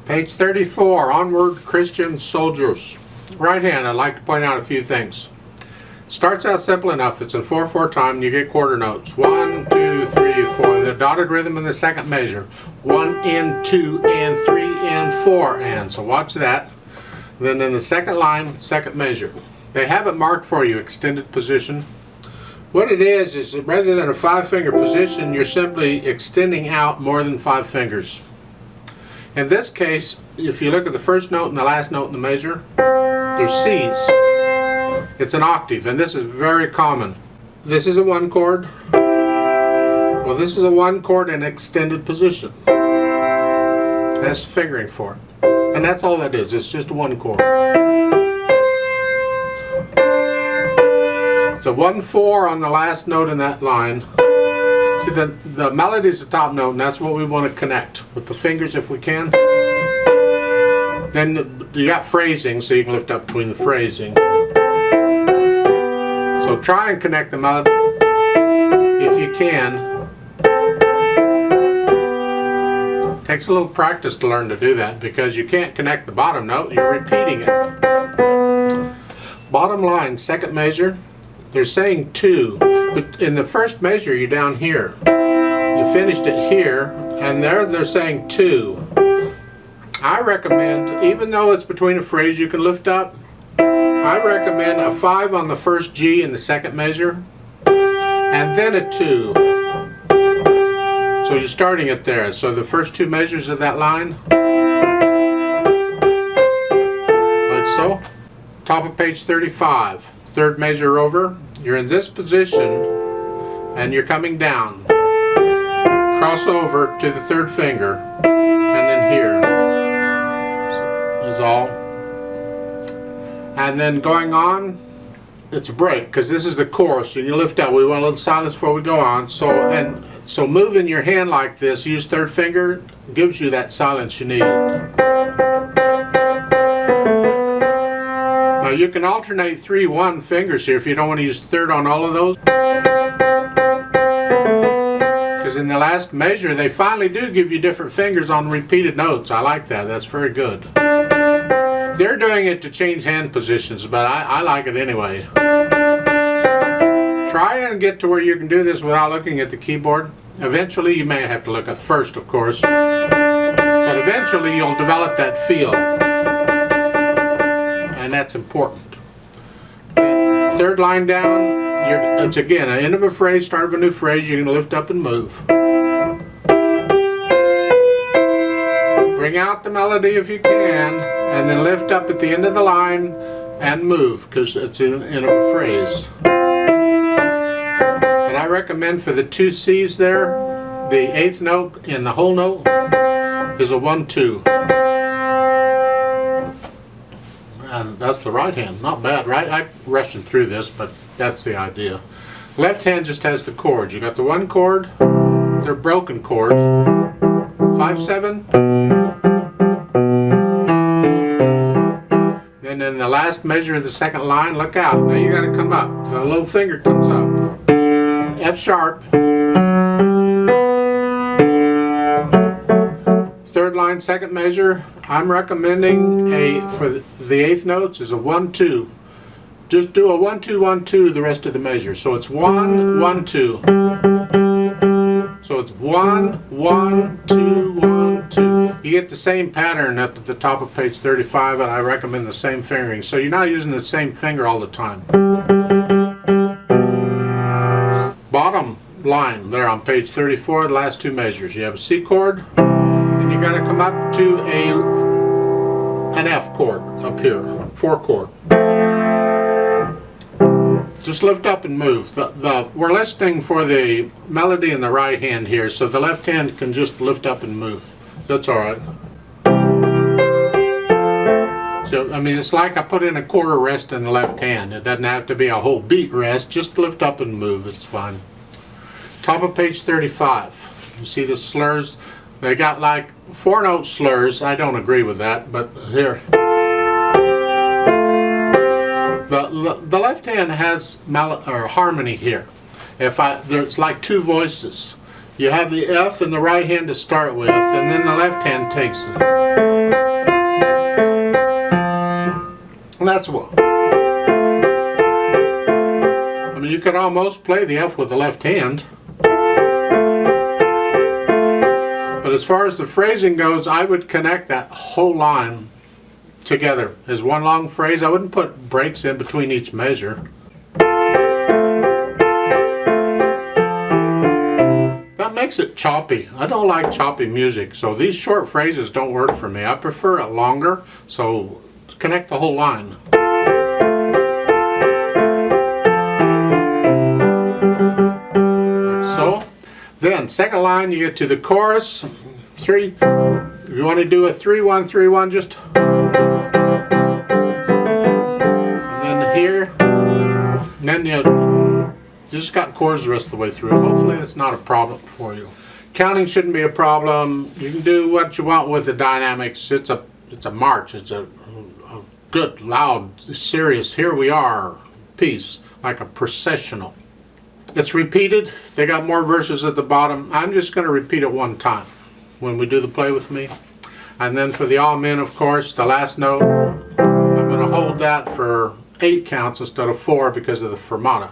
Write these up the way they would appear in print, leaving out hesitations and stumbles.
Page 34, Onward, Christian Soldiers. Right hand, I'd like to point out a few things. Starts out simple enough. It's in 4/4 time, and you get quarter notes. 1, 2, 3, 4. The dotted rhythm in the second measure. 1 and 2 and 3 and 4 and. So watch that. Then in the second line, second measure. They have it marked for you, extended position. What it is rather than a 5-finger position, you're simply extending out more than 5 fingers. In this case, if you look at the first note and the last note in the measure, they're C's. It's an octave, and this is very common. This is a 1 chord. Well, this is a 1 chord in extended position. That's fingering for it. And that's all that is. It's just 1 chord. It's a 1/4 on the last note in that line. See, the melody is the top note, and that's what we want to connect with the fingers if we can. Then you got phrasing, so you can lift up between the phrasing. So try and connect the melody if you can. It takes a little practice to learn to do that because you can't connect the bottom note, you're repeating it. Bottom line, second measure, they're saying 2, but in the first measure you're down here. You finished it here, and they're saying 2. I recommend, even though it's between a phrase you can lift up, I recommend a 5 on the first G in the second measure, and then a 2. So you're starting it there. So the first 2 measures of that line, like so. Top of page 35, third measure over. You're in this position, and you're coming down. Cross over to the third finger, and then here is all. And then going on, it's a break, because this is the chorus, and you lift up. We want a little silence before we go on. So moving your hand like this, use third finger, gives you that silence you need. Now you can alternate 3/1 fingers here if you don't want to use third on all of those. Because in the last measure, they finally do give you different fingers on repeated notes. I like that. That's very good. They're doing it to change hand positions, but I like it anyway. Try and get to where you can do this without looking at the keyboard. Eventually, you may have to look at first, of course, but eventually you'll develop that feel, and that's important. Third line down, it's again an end of a phrase, start of a new phrase. You can lift up and move. Bring out the melody if you can, and then lift up at the end of the line and move, because it's in a phrase. And I recommend for the 2 C's there, the 8th note in the whole note is a 1/2. And that's the right hand. Not bad, right? I'm rushing through this, but that's the idea. Left hand just has the chords. You got the 1 chord, they're broken chords. 5/7. Then in the last measure of the second line, look out. Now you got to come up. The little finger comes up. F sharp. Third line, second measure. I'm recommending for the 8th notes is a 1/2. Just do a 1/2 1/2 the rest of the measure. So it's 1 1 2. So it's 1 1 2 1 2. You get the same pattern up at the top of page 35, and I recommend the same fingering. So you're not using the same finger all the time. Bottom line there on page 34, the last 2 measures. You have a C chord, and you got to come up to an F chord up here, 4 chord. Just lift up and move. We're listening for the melody in the right hand here, so the left hand can just lift up and move. That's all right. So, I mean, it's like I put in a quarter rest in the left hand. It doesn't have to be a whole beat rest. Just lift up and move. It's fine. Top of page 35. You see the slurs? They got like 4-note slurs. I don't agree with that, but here. The left hand has harmony here. There's like 2 voices. You have the F in the right hand to start with, and then the left hand takes it. And that's what. I mean, you could almost play the F with the left hand. But as far as the phrasing goes, I would connect that whole line together as one long phrase. I wouldn't put breaks in between each measure. That makes it choppy. I don't like choppy music, so these short phrases don't work for me. I prefer it longer, so connect the whole line. Like so. Then, second line, you get to the chorus. 3. If you want to do a 3-1, 3-1, just. And then here. And then you just got chords the rest of the way through. Hopefully, that's not a problem for you. Counting shouldn't be a problem. You can do what you want with the dynamics. It's a march. It's a good, loud, serious, here we are piece, like a processional. It's repeated. They got more verses at the bottom. I'm just going to repeat it one time when we do the play with me. And then for the Amen, of course, the last note, I'm going to hold that for 8 counts instead of 4 because of the fermata.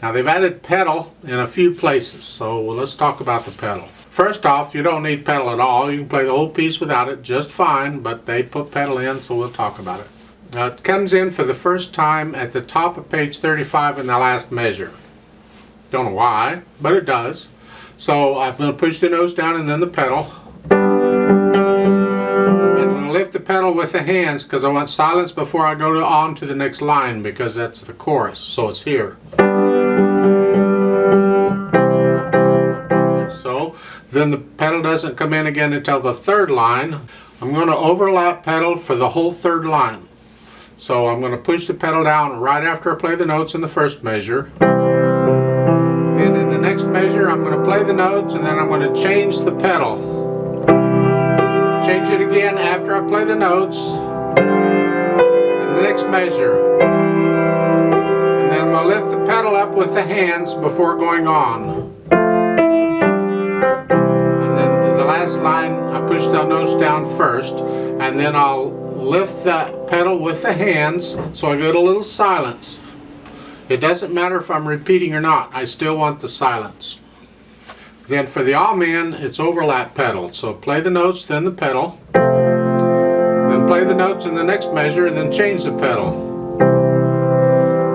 Now they've added pedal in a few places, so let's talk about the pedal. First off, you don't need pedal at all. You can play the whole piece without it just fine, but they put pedal in, so we'll talk about it. It comes in for the first time at the top of page 35 in the last measure. Don't know why, but it does. So I'm going to push the nose down and then the pedal. I'm going to lift the pedal with the hands because I want silence before I go on to the next line because that's the chorus, so it's here. So then the pedal doesn't come in again until the third line. I'm going to overlap pedal for the whole third line. So I'm going to push the pedal down right after I play the notes in the first measure. Then in the next measure I'm going to play the notes and then I'm going to change the pedal. Change it again after I play the notes in the next measure. And then I'm going to lift the pedal up with the hands before going on. And then the last line I push the notes down first and then I'll lift that pedal with the hands so I get a little silence. It doesn't matter if I'm repeating or not, I still want the silence. Then for the Amen, it's overlap pedal. So play the notes, then the pedal. Then play the notes in the next measure and then change the pedal.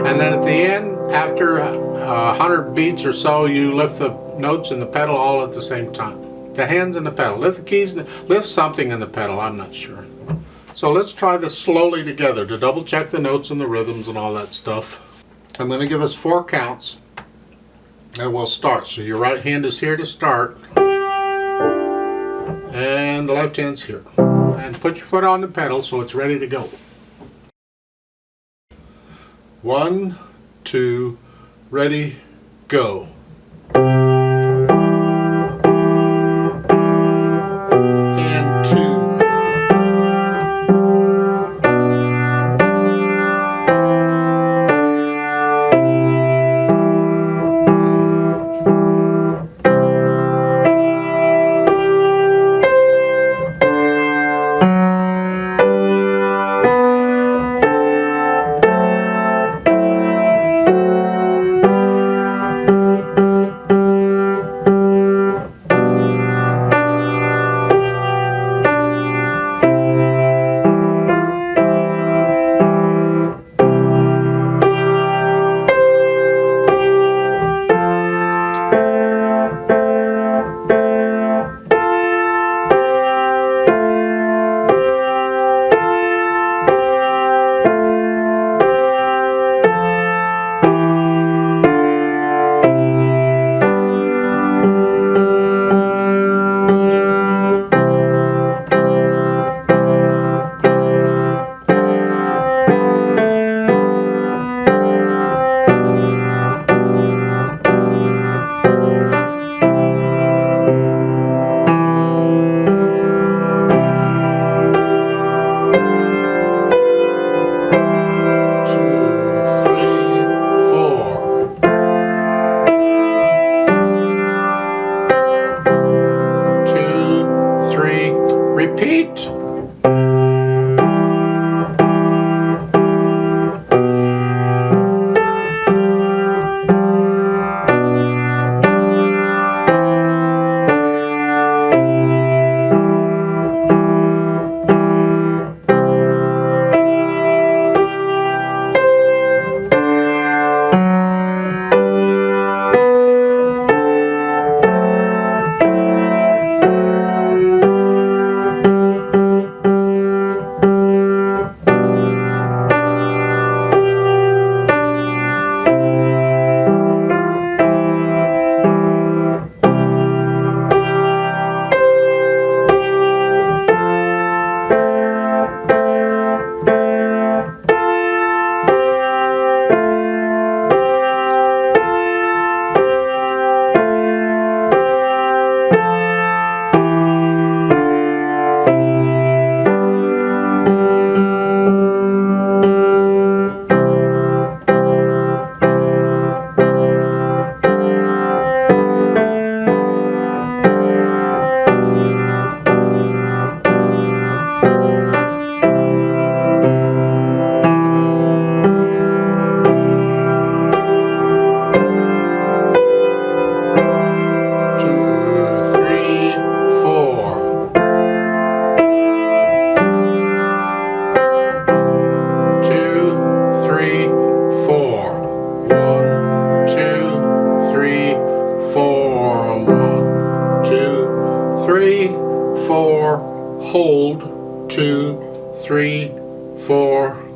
And then at the end, after 100 beats or so, you lift the notes and the pedal all at the same time. The hands and the pedal. Lift the keys, lift something in the pedal, I'm not sure. So let's try this slowly together to double check the notes and the rhythms and all that stuff. I'm going to give us 4 counts and we'll start. So your right hand is here to start and the left hand's here. And put your foot on the pedal so it's ready to go. 1, 2, ready, go. And 2. Repeat. Hold, 2, 3, 4.